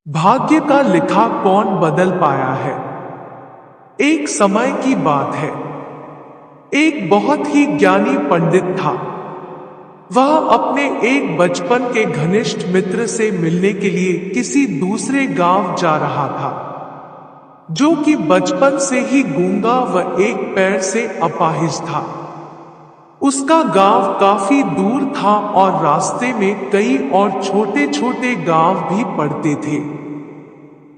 भाग्य का लिखा कौन बदल पाया है। एक समय की बात है, एक बहुत ही ज्ञानी पंडित था। वह अपने एक बचपन के घनिष्ठ मित्र से मिलने के लिए किसी दूसरे गांव जा रहा था, जो कि बचपन से ही गूंगा व एक पैर से अपाहिज था। उसका गांव काफी दूर था और रास्ते में कई और छोटे छोटे गांव भी पड़ते थे।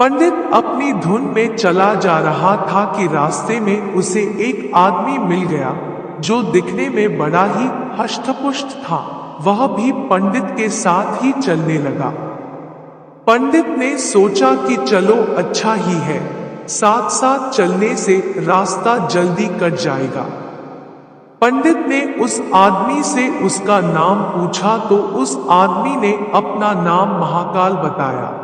पंडित अपनी धुन में चला जा रहा था कि रास्ते में उसे एक आदमी मिल गया, जो दिखने में बड़ा ही हष्टपुष्ट था। वह भी पंडित के साथ ही चलने लगा। पंडित ने सोचा कि चलो अच्छा ही है, साथ साथ चलने से रास्ता जल्दी कट जाएगा। पंडित ने उस आदमी से उसका नाम पूछा तो उस आदमी ने अपना नाम महाकाल बताया।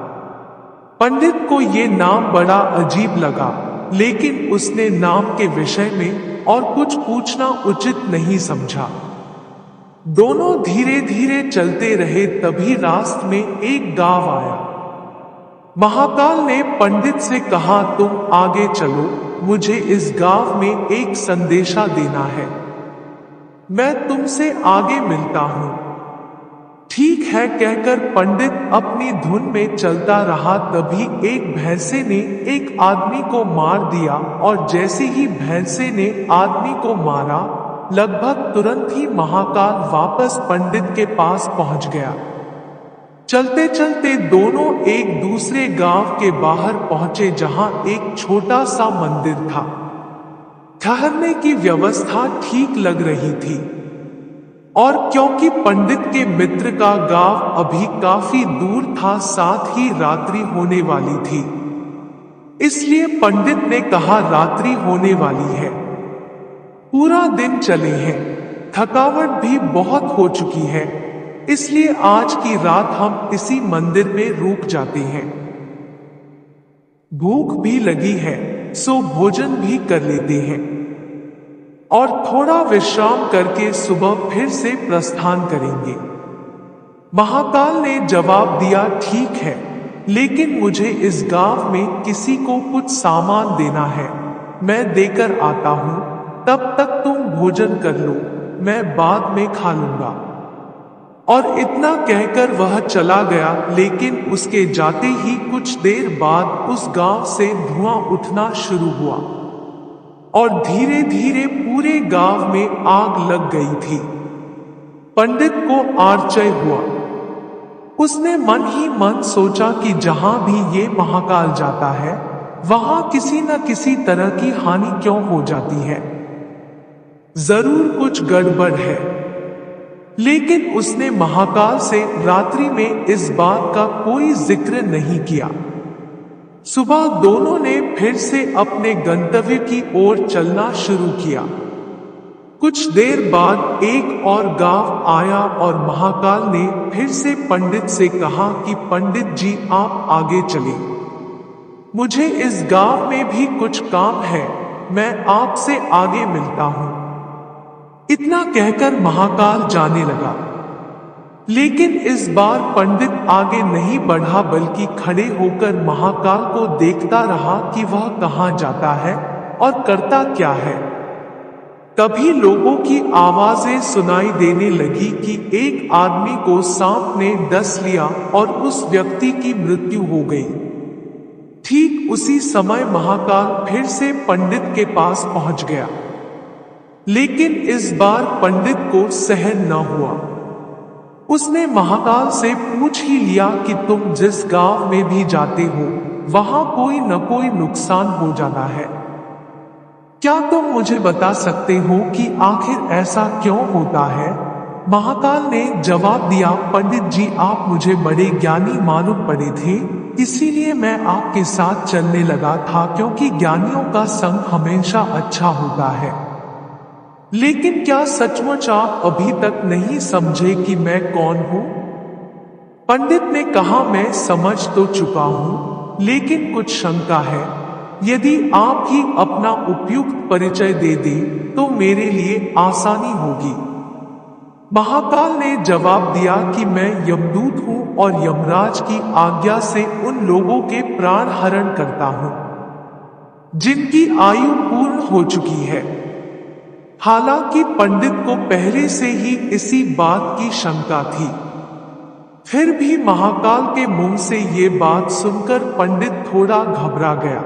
पंडित को ये नाम बड़ा अजीब लगा, लेकिन उसने नाम के विषय में और कुछ पूछना उचित नहीं समझा। दोनों धीरे धीरे चलते रहे, तभी रास्ते में एक गांव आया। महाकाल ने पंडित से कहा, तुम आगे चलो, मुझे इस गांव में एक संदेशा देना है। मैं तुमसे आगे मिलता हूं। ठीक है कहकर पंडित अपनी धुन में चलता रहा। तभी एक भैंसे ने एक आदमी को मार दिया और जैसे ही भैंसे ने आदमी को मारा, लगभग तुरंत ही महाकाल वापस पंडित के पास पहुंच गया। चलते चलते दोनों एक दूसरे गांव के बाहर पहुंचे, जहां एक छोटा सा मंदिर था। ठहरने की व्यवस्था ठीक लग रही थी, और क्योंकि पंडित के मित्र का गांव अभी काफी दूर था, साथ ही रात्रि होने वाली थी, इसलिए पंडित ने कहा, रात्रि होने वाली है, पूरा दिन चले हैं, थकावट भी बहुत हो चुकी है, इसलिए आज की रात हम इसी मंदिर में रुक जाते हैं। भूख भी लगी है, सो भोजन भी कर लेते हैं और थोड़ा विश्राम करके सुबह फिर से प्रस्थान करेंगे। महाकाल ने जवाब दिया, ठीक है, लेकिन मुझे इस गांव में किसी को कुछ सामान देना है, मैं देकर आता हूं, तब तक तुम भोजन कर लो, मैं बाद में खा लूंगा। और इतना कहकर वह चला गया, लेकिन उसके जाते ही कुछ देर बाद उस गांव से धुआं उठना शुरू हुआ और धीरे धीरे पूरे गांव में आग लग गई थी। पंडित को आश्चर्य हुआ। उसने मन ही मन सोचा कि जहां भी ये महाकाल जाता है, वहां किसी न किसी तरह की हानि क्यों हो जाती है, जरूर कुछ गड़बड़ है। लेकिन उसने महाकाल से रात्रि में इस बात का कोई जिक्र नहीं किया। सुबह दोनों ने फिर से अपने गंतव्य की ओर चलना शुरू किया। कुछ देर बाद एक और गांव आया और महाकाल ने फिर से पंडित से कहा कि पंडित जी आप आगे चलें, मुझे इस गांव में भी कुछ काम है, मैं आपसे आगे मिलता हूं। इतना कहकर महाकाल जाने लगा, लेकिन इस बार पंडित आगे नहीं बढ़ा, बल्कि खड़े होकर महाकाल को देखता रहा कि वह कहां जाता है और करता क्या है। तभी लोगों की आवाजें सुनाई देने लगी कि एक आदमी को सांप ने डस लिया और उस व्यक्ति की मृत्यु हो गई। ठीक उसी समय महाकाल फिर से पंडित के पास पहुंच गया, लेकिन इस बार पंडित को सहन न हुआ। उसने महाकाल से पूछ ही लिया कि तुम जिस गांव में भी जाते हो, वहां कोई न कोई नुकसान हो जाता है, क्या तुम मुझे बता सकते हो कि आखिर ऐसा क्यों होता है। महाकाल ने जवाब दिया, पंडित जी आप मुझे बड़े ज्ञानी मालूम पड़े थे, इसीलिए मैं आपके साथ चलने लगा था, क्योंकि ज्ञानियों का संग हमेशा अच्छा होता है। लेकिन क्या सचमुच आप अभी तक नहीं समझे कि मैं कौन हूं। पंडित ने कहा, मैं समझ तो चुका हूं, लेकिन कुछ शंका है, यदि आप ही अपना उपयुक्त परिचय दे दें तो मेरे लिए आसानी होगी। महाकाल ने जवाब दिया कि मैं यमदूत हूं और यमराज की आज्ञा से उन लोगों के प्राण हरण करता हूं जिनकी आयु पूर्ण हो चुकी है। हालांकि पंडित को पहले से ही इसी बात की शंका थी, फिर भी महाकाल के मुंह से ये बात सुनकर पंडित थोड़ा घबरा गया,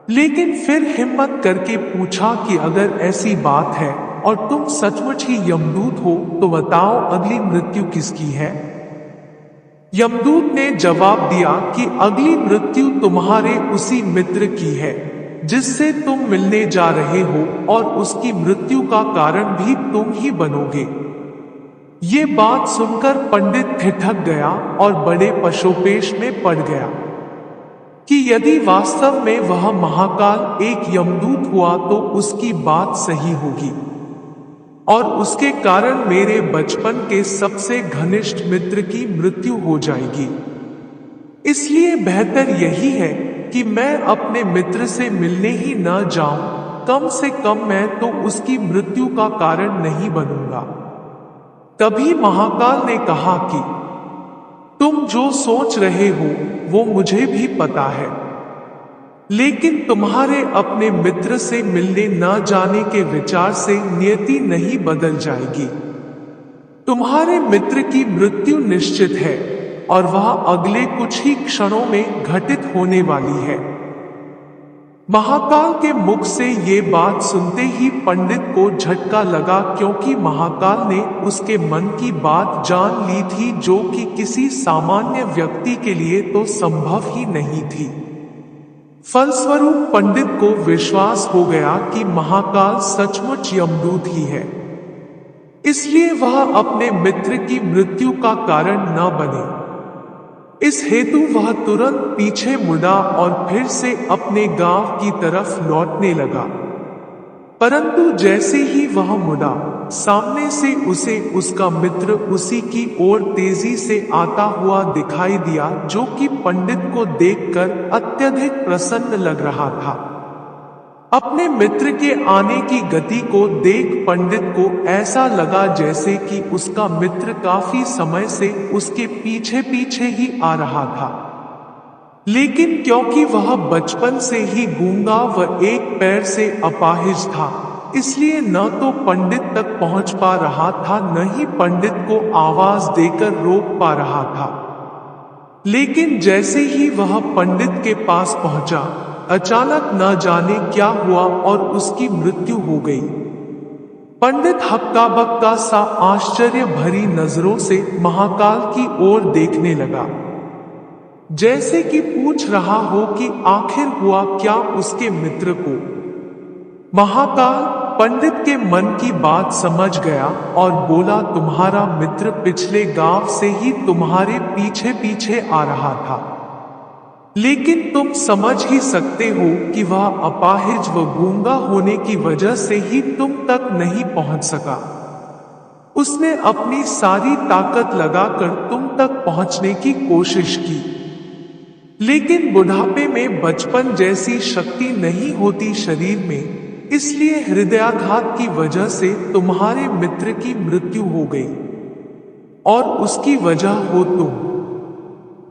लेकिन फिर हिम्मत करके पूछा कि अगर ऐसी बात है और तुम सचमुच ही यमदूत हो तो बताओ अगली मृत्यु किसकी है। यमदूत ने जवाब दिया कि अगली मृत्यु तुम्हारे उसी मित्र की है जिससे तुम मिलने जा रहे हो, और उसकी मृत्यु का कारण भी तुम ही बनोगे। ये बात सुनकर पंडित ठिठक गया और बड़े पशोपेश में पड़ गया कि यदि वास्तव में वह महाकाल एक यमदूत हुआ तो उसकी बात सही होगी और उसके कारण मेरे बचपन के सबसे घनिष्ठ मित्र की मृत्यु हो जाएगी। इसलिए बेहतर यही है कि मैं अपने मित्र से मिलने ही न जाऊं, कम से कम मैं तो उसकी मृत्यु का कारण नहीं बनूंगा। तभी महाकाल ने कहा कि तुम जो सोच रहे हो वो मुझे भी पता है, लेकिन तुम्हारे अपने मित्र से मिलने न जाने के विचार से नियति नहीं बदल जाएगी। तुम्हारे मित्र की मृत्यु निश्चित है और वह अगले कुछ ही क्षणों में घटित होने वाली है। महाकाल के मुख से ये बात सुनते ही पंडित को झटका लगा, क्योंकि महाकाल ने उसके मन की बात जान ली थी, जो कि किसी सामान्य व्यक्ति के लिए तो संभव ही नहीं थी। फलस्वरूप पंडित को विश्वास हो गया कि महाकाल सचमुच यमदूत ही है, इसलिए वह अपने मित्र की मृत्यु का कारण न बने। इस हेतु वह तुरंत पीछे मुड़ा और फिर से अपने गांव की तरफ लौटने लगा। परंतु जैसे ही वह मुड़ा, सामने से उसे उसका मित्र उसी की ओर तेजी से आता हुआ दिखाई दिया, जो कि पंडित को देखकर अत्यधिक प्रसन्न लग रहा था। अपने मित्र के आने की गति को देख पंडित को ऐसा लगा जैसे कि उसका मित्र काफी समय से उसके पीछे पीछे ही आ रहा था। लेकिन क्योंकि वह बचपन से ही गूंगा व एक पैर से अपाहिज था, इसलिए न तो पंडित तक पहुंच पा रहा था, न ही पंडित को आवाज देकर रोक पा रहा था। लेकिन जैसे ही वह पंडित के पास पहुंचा, अचानक न जाने क्या हुआ और उसकी मृत्यु हो गई। पंडित हक्का बक्का सा आश्चर्य भरी नजरों से महाकाल की ओर देखने लगा, जैसे कि पूछ रहा हो कि आखिर हुआ क्या उसके मित्र को। महाकाल पंडित के मन की बात समझ गया और बोला, तुम्हारा मित्र पिछले गांव से ही तुम्हारे पीछे पीछे आ रहा था, लेकिन तुम समझ ही सकते हो कि वह अपाहिज व गूंगा होने की वजह से ही तुम तक नहीं पहुंच सका। उसने अपनी सारी ताकत लगाकर तुम तक पहुंचने की कोशिश की, लेकिन बुढ़ापे में बचपन जैसी शक्ति नहीं होती शरीर में, इसलिए हृदयाघात की वजह से तुम्हारे मित्र की मृत्यु हो गई और उसकी वजह हो तुम,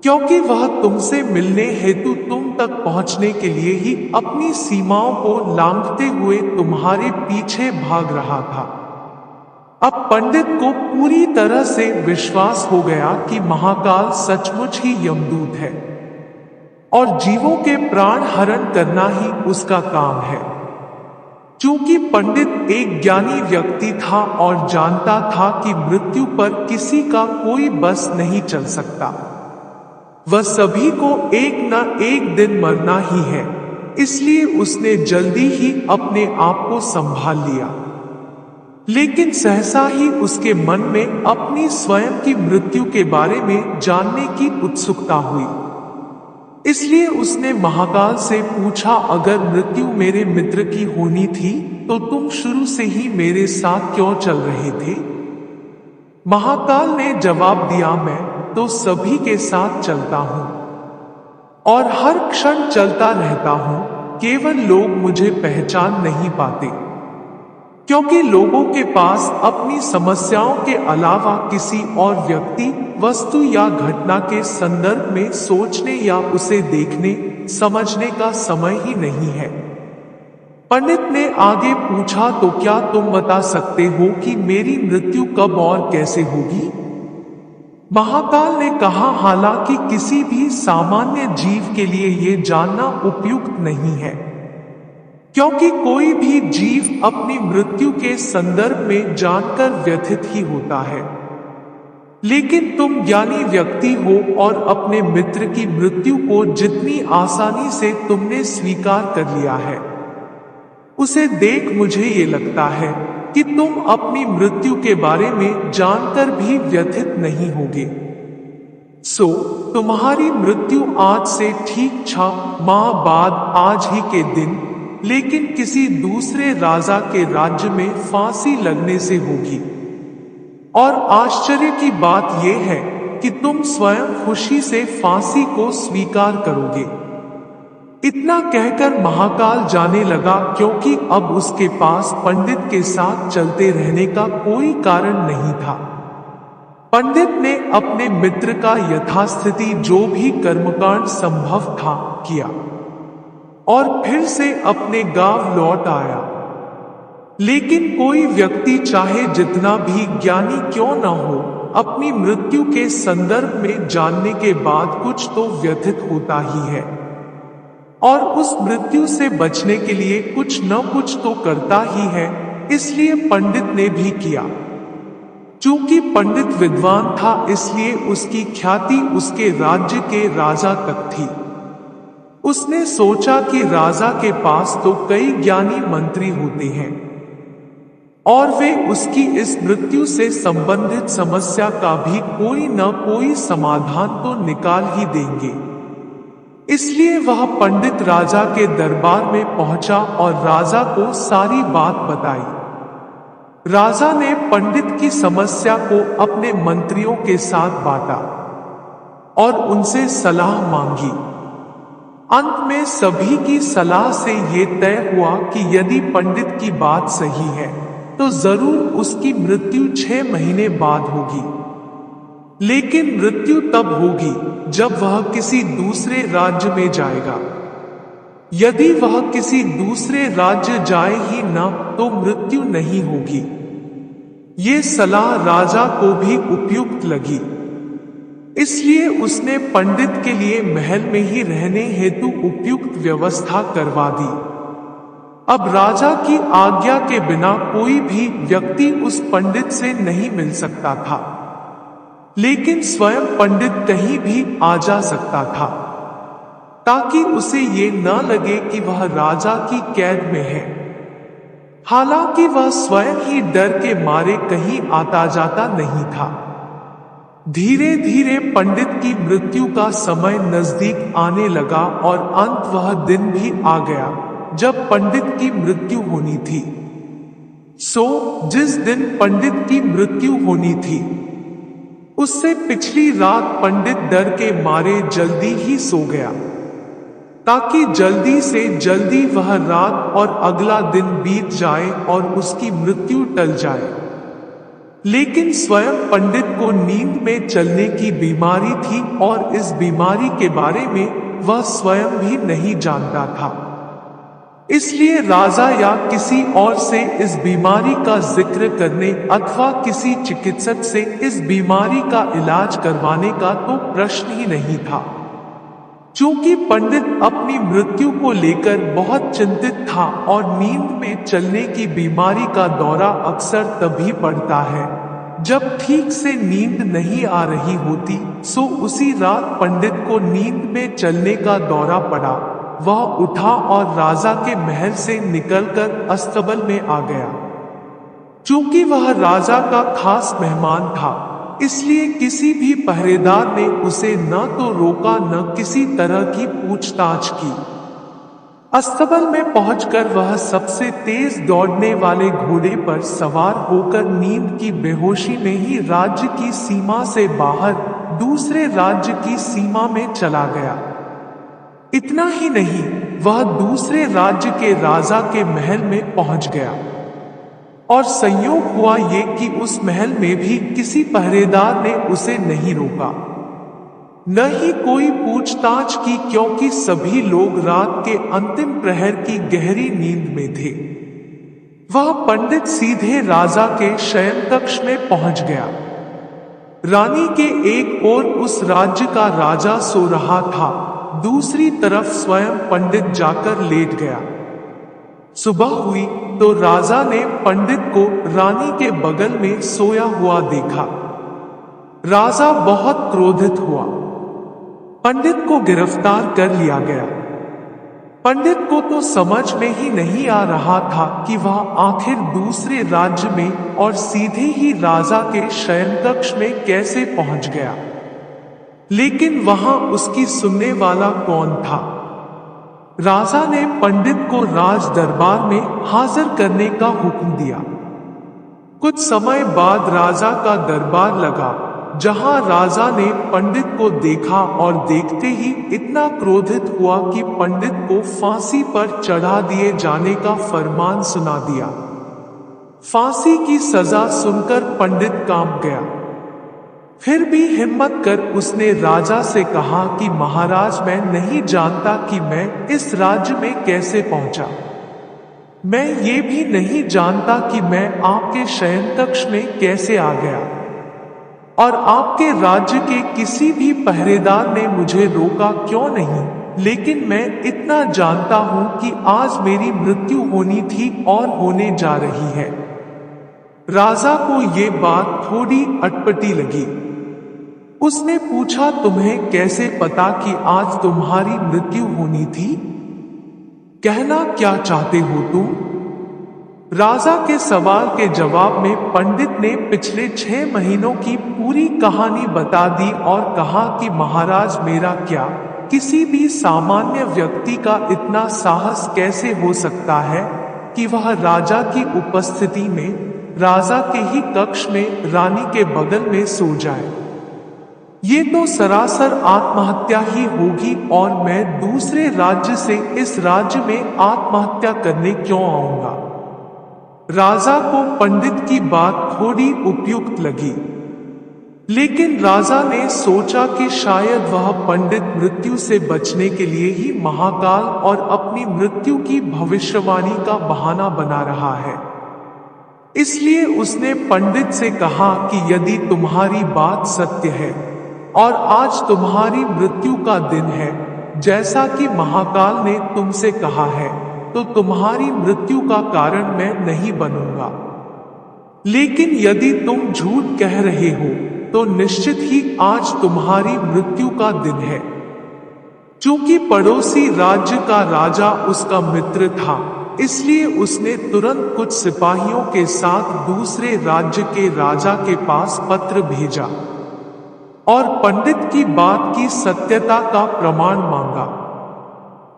क्योंकि वह तुमसे मिलने हेतु तुम तक पहुंचने के लिए ही अपनी सीमाओं को लांघते हुए तुम्हारे पीछे भाग रहा था। अब पंडित को पूरी तरह से विश्वास हो गया कि महाकाल सचमुच ही यमदूत है और जीवों के प्राण हरण करना ही उसका काम है। क्योंकि पंडित एक ज्ञानी व्यक्ति था और जानता था कि मृत्यु पर किसी का कोई बस नहीं चल सकता, वह सभी को एक न एक दिन मरना ही है, इसलिए उसने जल्दी ही अपने आप को संभाल लिया। लेकिन सहसा ही उसके मन में अपनी स्वयं की मृत्यु के बारे में जानने की उत्सुकता हुई, इसलिए उसने महाकाल से पूछा, अगर मृत्यु मेरे मित्र की होनी थी तो तुम शुरू से ही मेरे साथ क्यों चल रहे थे? महाकाल ने जवाब दिया, मैं तो सभी के साथ चलता हूं और हर क्षण चलता रहता हूं, केवल लोग मुझे पहचान नहीं पाते। क्योंकि लोगों के पास अपनी समस्याओं के अलावा किसी और व्यक्ति, वस्तु या घटना के संदर्भ में सोचने या उसे देखने समझने का समय ही नहीं है। पंडित ने आगे पूछा, तो क्या तुम बता सकते हो कि मेरी मृत्यु कब और कैसे होगी? महाकाल ने कहा, हालांकि किसी भी सामान्य जीव के लिए यह जानना उपयुक्त नहीं है, क्योंकि कोई भी जीव अपनी मृत्यु के संदर्भ में जानकर व्यथित ही होता है। लेकिन तुम ज्ञानी व्यक्ति हो और अपने मित्र की मृत्यु को जितनी आसानी से तुमने स्वीकार कर लिया है, उसे देख मुझे ये लगता है कि तुम अपनी मृत्यु के बारे में जानकर भी व्यथित नहीं होगे। तुम्हारी मृत्यु आज से ठीक 6 माह बाद आज ही के दिन, लेकिन किसी दूसरे राजा के राज्य में फांसी लगने से होगी। और आश्चर्य की बात यह है कि तुम स्वयं खुशी से फांसी को स्वीकार करोगे। इतना कहकर महाकाल जाने लगा, क्योंकि अब उसके पास पंडित के साथ चलते रहने का कोई कारण नहीं था। पंडित ने अपने मित्र का यथास्थिति जो भी कर्मकांड संभव था किया और फिर से अपने गांव लौट आया। लेकिन कोई व्यक्ति चाहे जितना भी ज्ञानी क्यों न हो, अपनी मृत्यु के संदर्भ में जानने के बाद कुछ तो व्यथित होता ही है और उस मृत्यु से बचने के लिए कुछ न कुछ तो करता ही है। इसलिए पंडित ने भी किया। चूंकि पंडित विद्वान था, इसलिए उसकी ख्याति उसके राज्य के राजा तक थी। उसने सोचा कि राजा के पास तो कई ज्ञानी मंत्री होते हैं और वे उसकी इस मृत्यु से संबंधित समस्या का भी कोई न कोई समाधान तो निकाल ही देंगे। इसलिए वह पंडित राजा के दरबार में पहुंचा और राजा को सारी बात बताई। राजा ने पंडित की समस्या को अपने मंत्रियों के साथ बांटा और उनसे सलाह मांगी। अंत में सभी की सलाह से ये तय हुआ कि यदि पंडित की बात सही है तो जरूर उसकी मृत्यु 6 महीने बाद होगी। लेकिन मृत्यु तब होगी जब वह किसी दूसरे राज्य में जाएगा। यदि वह किसी दूसरे राज्य जाए ही न तो मृत्यु नहीं होगी। ये सलाह राजा को भी उपयुक्त लगी, इसलिए उसने पंडित के लिए महल में ही रहने हेतु उपयुक्त व्यवस्था करवा दी। अब राजा की आज्ञा के बिना कोई भी व्यक्ति उस पंडित से नहीं मिल सकता था, लेकिन स्वयं पंडित कहीं भी आ जा सकता था, ताकि उसे ये न लगे कि वह राजा की कैद में है। हालांकि वह स्वयं ही डर के मारे कहीं आता जाता नहीं था। धीरे धीरे पंडित की मृत्यु का समय नजदीक आने लगा और अंत वह दिन भी आ गया जब पंडित की मृत्यु होनी थी। जिस दिन पंडित की मृत्यु होनी थी, उससे पिछली रात पंडित डर के मारे जल्दी ही सो गया, ताकि जल्दी से जल्दी वह रात और अगला दिन बीत जाए और उसकी मृत्यु टल जाए। लेकिन स्वयं पंडित को नींद में चलने की बीमारी थी और इस बीमारी के बारे में वह स्वयं भी नहीं जानता था। इसलिए राजा या किसी और से इस बीमारी का जिक्र करने अथवा किसी चिकित्सक से इस बीमारी का इलाज करवाने का तो प्रश्न ही नहीं था। चूंकि पंडित अपनी मृत्यु को लेकर बहुत चिंतित था और नींद में चलने की बीमारी का दौरा अक्सर तभी पड़ता है जब ठीक से नींद नहीं आ रही होती। उसी रात पंडित को नींद में चलने का दौरा पड़ा। वह उठा और राजा के महल से निकलकर अस्तबल में आ गया। चूंकि वह राजा का खास मेहमान था, इसलिए किसी भी पहरेदार ने उसे न तो रोका न किसी तरह की पूछताछ की। अस्तबल में पहुंचकर वह सबसे तेज दौड़ने वाले घोड़े पर सवार होकर नींद की बेहोशी में ही राज्य की सीमा से बाहर दूसरे राज्य की सीमा में चला गया। इतना ही नहीं, वह दूसरे राज्य के राजा के महल में पहुंच गया। और संयोग हुआ ये कि उस महल में भी किसी पहरेदार ने उसे नहीं रोका, न ही कोई पूछताछ की, क्योंकि सभी लोग रात के अंतिम प्रहर की गहरी नींद में थे। वह पंडित सीधे राजा के शयन कक्ष में पहुंच गया। रानी के एक ओर उस राज्य का राजा सो रहा था, दूसरी तरफ स्वयं पंडित जाकर लेट गया। सुबह हुई तो राजा ने पंडित को रानी के बगल में सोया हुआ देखा। राजा बहुत क्रोधित हुआ। पंडित को गिरफ्तार कर लिया गया। पंडित को तो समझ में ही नहीं आ रहा था कि वह आखिर दूसरे राज्य में और सीधे ही राजा के शयन कक्ष में कैसे पहुंच गया। लेकिन वहां उसकी सुनने वाला कौन था? राजा ने पंडित को राज दरबार में हाजिर करने का हुक्म दिया। कुछ समय बाद राजा का दरबार लगा, जहां राजा ने पंडित को देखा और देखते ही इतना क्रोधित हुआ कि पंडित को फांसी पर चढ़ा दिए जाने का फरमान सुना दिया। फांसी की सजा सुनकर पंडित कांप गया। फिर भी हिम्मत कर उसने राजा से कहा कि महाराज, मैं नहीं जानता कि मैं इस राज्य में कैसे पहुंचा। मैं ये भी नहीं जानता कि मैं आपके शयन कक्ष में कैसे आ गया, और आपके राज्य के किसी भी पहरेदार ने मुझे रोका क्यों नहीं। लेकिन मैं इतना जानता हूं कि आज मेरी मृत्यु होनी थी और होने जा रही है। राजा को ये बात थोड़ी अटपटी लगी। उसने पूछा, तुम्हें कैसे पता कि आज तुम्हारी मृत्यु होनी थी? कहना क्या चाहते हो तुम? राजा के सवाल के जवाब में पंडित ने पिछले 6 महीनों की पूरी कहानी बता दी और कहा कि महाराज, मेरा क्या, किसी भी सामान्य व्यक्ति का इतना साहस कैसे हो सकता है कि वह राजा की उपस्थिति में राजा के ही कक्ष में रानी के बगल में सो जाए। ये तो सरासर आत्महत्या ही होगी, और मैं दूसरे राज्य से इस राज्य में आत्महत्या करने क्यों आऊंगा? राजा को पंडित की बात थोड़ी उपयुक्त लगी, लेकिन राजा ने सोचा कि शायद वह पंडित मृत्यु से बचने के लिए ही महाकाल और अपनी मृत्यु की भविष्यवाणी का बहाना बना रहा है। इसलिए उसने पंडित से कहा कि यदि तुम्हारी बात सत्य है और आज तुम्हारी मृत्यु का दिन है, जैसा कि महाकाल ने तुमसे कहा है, तो तुम्हारी मृत्यु का कारण मैं नहीं बनूंगा। लेकिन यदि तुम झूठ कह रहे हो तो निश्चित ही आज तुम्हारी मृत्यु का दिन है। चूंकि पड़ोसी राज्य का राजा उसका मित्र था, इसलिए उसने तुरंत कुछ सिपाहियों के साथ दूसरे राज्य के राजा के पास पत्र भेजा और पंडित की बात की सत्यता का प्रमाण मांगा।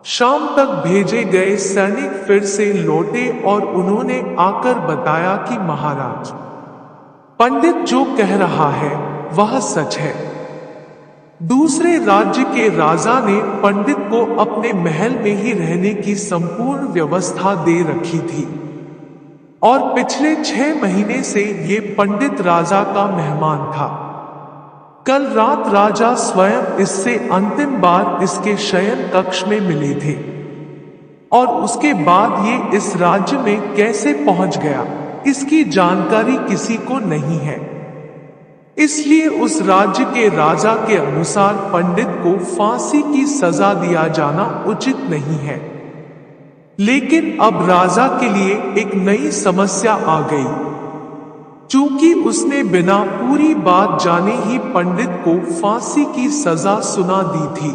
शाम तक भेजे गए सैनिक फिर से लौटे और उन्होंने आकर बताया कि महाराज, पंडित जो कह रहा है वह सच है। दूसरे राज्य के राजा ने पंडित को अपने महल में ही रहने की संपूर्ण व्यवस्था दे रखी थी और पिछले 6 महीने से ये पंडित राजा का मेहमान था। कल रात राजा स्वयं इससे अंतिम बार इसके शयन कक्ष में मिले थे और उसके बाद ये इस राज्य में कैसे पहुंच गया, इसकी जानकारी किसी को नहीं है। इसलिए उस राज्य के राजा के अनुसार पंडित को फांसी की सजा दिया जाना उचित नहीं है। लेकिन अब राजा के लिए एक नई समस्या आ गई। चूंकि उसने बिना पूरी बात जाने ही पंडित को फांसी की सजा सुना दी थी,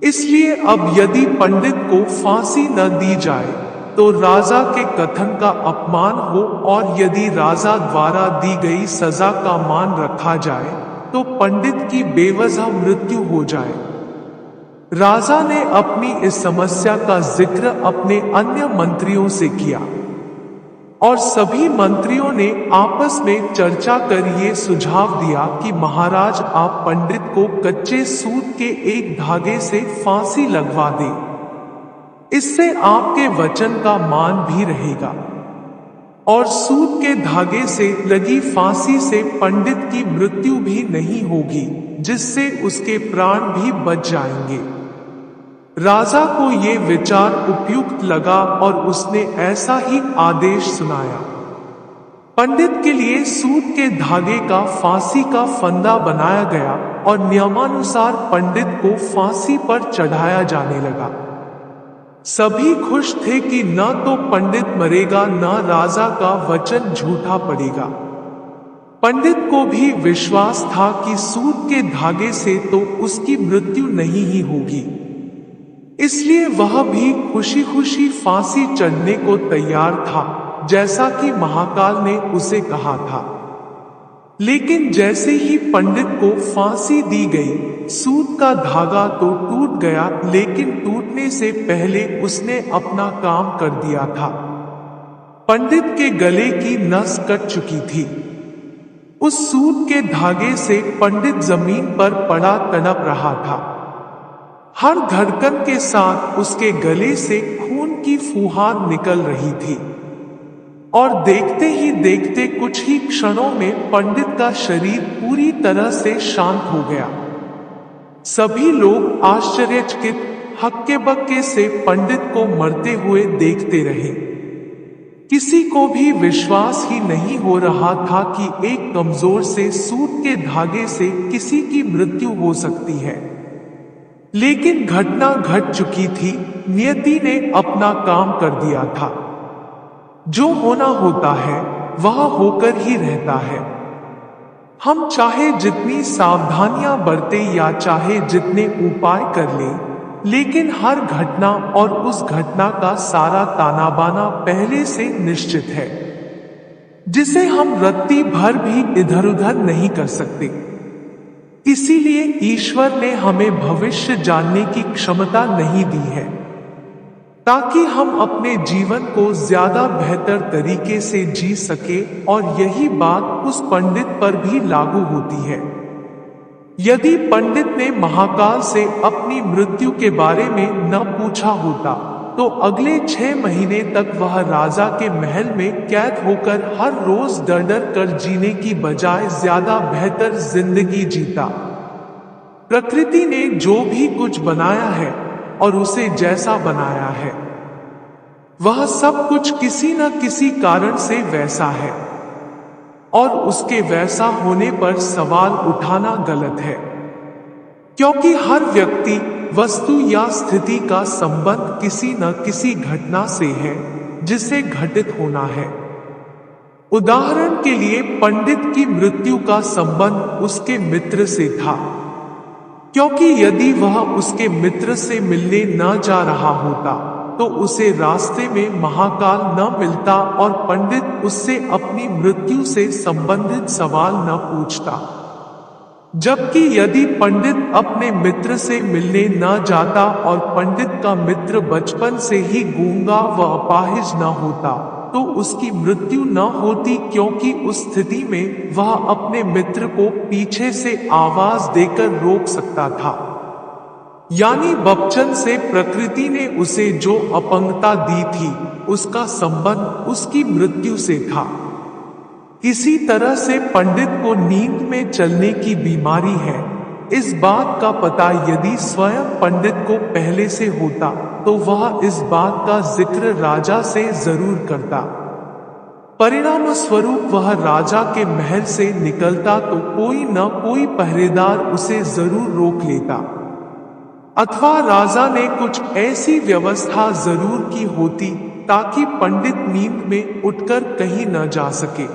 इसलिए अब यदि पंडित को फांसी न दी जाए तो राजा के कथन का अपमान हो, और यदि राजा द्वारा दी गई सजा का मान रखा जाए तो पंडित की बेवजह मृत्यु हो जाए। राजा ने अपनी इस समस्या का जिक्र अपने अन्य मंत्रियों से किया और सभी मंत्रियों ने आपस में चर्चा कर ये सुझाव दिया कि महाराज, आप पंडित को कच्चे सूत के एक धागे से फांसी लगवा दें। इससे आपके वचन का मान भी रहेगा और सूत के धागे से लगी फांसी से पंडित की मृत्यु भी नहीं होगी, जिससे उसके प्राण भी बच जाएंगे। राजा को ये विचार उपयुक्त लगा और उसने ऐसा ही आदेश सुनाया। पंडित के लिए सूत के धागे का फांसी का फंदा बनाया गया और नियमानुसार पंडित को फांसी पर चढ़ाया जाने लगा। सभी खुश थे कि न तो पंडित मरेगा न राजा का वचन झूठा पड़ेगा। पंडित को भी विश्वास था कि सूत के धागे से तो उसकी मृत्यु नहीं ही होगी, इसलिए वह भी खुशी खुशी फांसी चढ़ने को तैयार था, जैसा कि महाकाल ने उसे कहा था। लेकिन जैसे ही पंडित को फांसी दी गई, सूत का धागा तो टूट गया, लेकिन टूटने से पहले उसने अपना काम कर दिया था। पंडित के गले की नस कट चुकी थी। उस सूत के धागे से पंडित जमीन पर पड़ा तड़प रहा था। हर धड़कन के साथ उसके गले से खून की फुहार निकल रही थी और देखते ही देखते कुछ ही क्षणों में पंडित का शरीर पूरी तरह से शांत हो गया। सभी लोग आश्चर्यचकित हक्के बक्के से पंडित को मरते हुए देखते रहे। किसी को भी विश्वास ही नहीं हो रहा था कि एक कमजोर से सूत के धागे से किसी की मृत्यु हो सकती है। लेकिन घटना घट चुकी थी, नियति ने अपना काम कर दिया था। जो होना होता है वह होकर ही रहता है। हम चाहे जितनी सावधानियां बरते या चाहे जितने उपाय कर ले, लेकिन हर घटना और उस घटना का सारा ताना बाना पहले से निश्चित है, जिसे हम रत्ती भर भी इधर उधर नहीं कर सकते। इसीलिए ईश्वर ने हमें भविष्य जानने की क्षमता नहीं दी है, ताकि हम अपने जीवन को ज्यादा बेहतर तरीके से जी सके। और यही बात उस पंडित पर भी लागू होती है। यदि पंडित ने महाकाल से अपनी मृत्यु के बारे में न पूछा होता, तो अगले 6 महीने तक वह राजा के महल में कैद होकर हर रोज डर डर कर जीने की बजाय ज्यादा बेहतर जिंदगी जीता। प्रकृति ने जो भी कुछ बनाया है और उसे जैसा बनाया है, वह सब कुछ किसी न किसी कारण से वैसा है, और उसके वैसा होने पर सवाल उठाना गलत है, क्योंकि हर व्यक्ति, वस्तु या स्थिति का संबंध किसी न किसी घटना से है जिसे घटित होना है। उदाहरण के लिए पंडित की मृत्यु का संबंध उसके मित्र से था, क्योंकि यदि वह उसके मित्र से मिलने न जा रहा होता तो उसे रास्ते में महाकाल न मिलता और पंडित उससे अपनी मृत्यु से संबंधित सवाल न पूछता। जबकि यदि पंडित अपने मित्र से मिलने न जाता और पंडित का मित्र बचपन से ही गूंगा व अपाहिज न होता, तो उसकी मृत्यु न होती, क्योंकि उस स्थिति में वह अपने मित्र को पीछे से आवाज देकर रोक सकता था। यानी बचपन से प्रकृति ने उसे जो अपंगता दी थी, उसका संबंध उसकी मृत्यु से था। इसी तरह से पंडित को नींद में चलने की बीमारी है। इस बात का पता यदि स्वयं पंडित को पहले से होता तो वह इस बात का जिक्र राजा से जरूर करता। परिणाम स्वरूप वह राजा के महल से निकलता तो कोई न कोई पहरेदार उसे जरूर रोक लेता, अथवा राजा ने कुछ ऐसी व्यवस्था जरूर की होती ताकि पंडित नींद में उठकर कहीं न जा सके।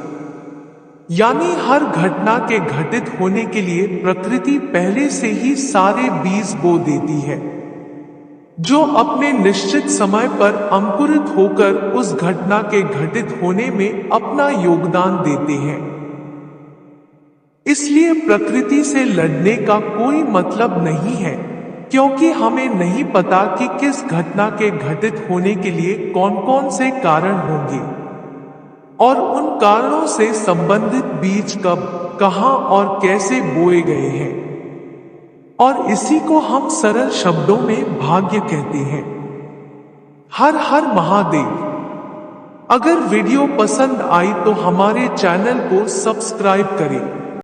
यानी हर घटना के घटित होने के लिए प्रकृति पहले से ही सारे बीज बो देती है, जो अपने निश्चित समय पर अंकुरित होकर उस घटना के घटित होने में अपना योगदान देते हैं। इसलिए प्रकृति से लड़ने का कोई मतलब नहीं है, क्योंकि हमें नहीं पता कि किस घटना के घटित होने के लिए कौन कौन से कारण होंगे और उन कारणों से संबंधित बीज कब, कहां और कैसे बोए गए हैं। और इसी को हम सरल शब्दों में भाग्य कहते हैं। हर हर महादेव। अगर वीडियो पसंद आई तो हमारे चैनल को सब्सक्राइब करें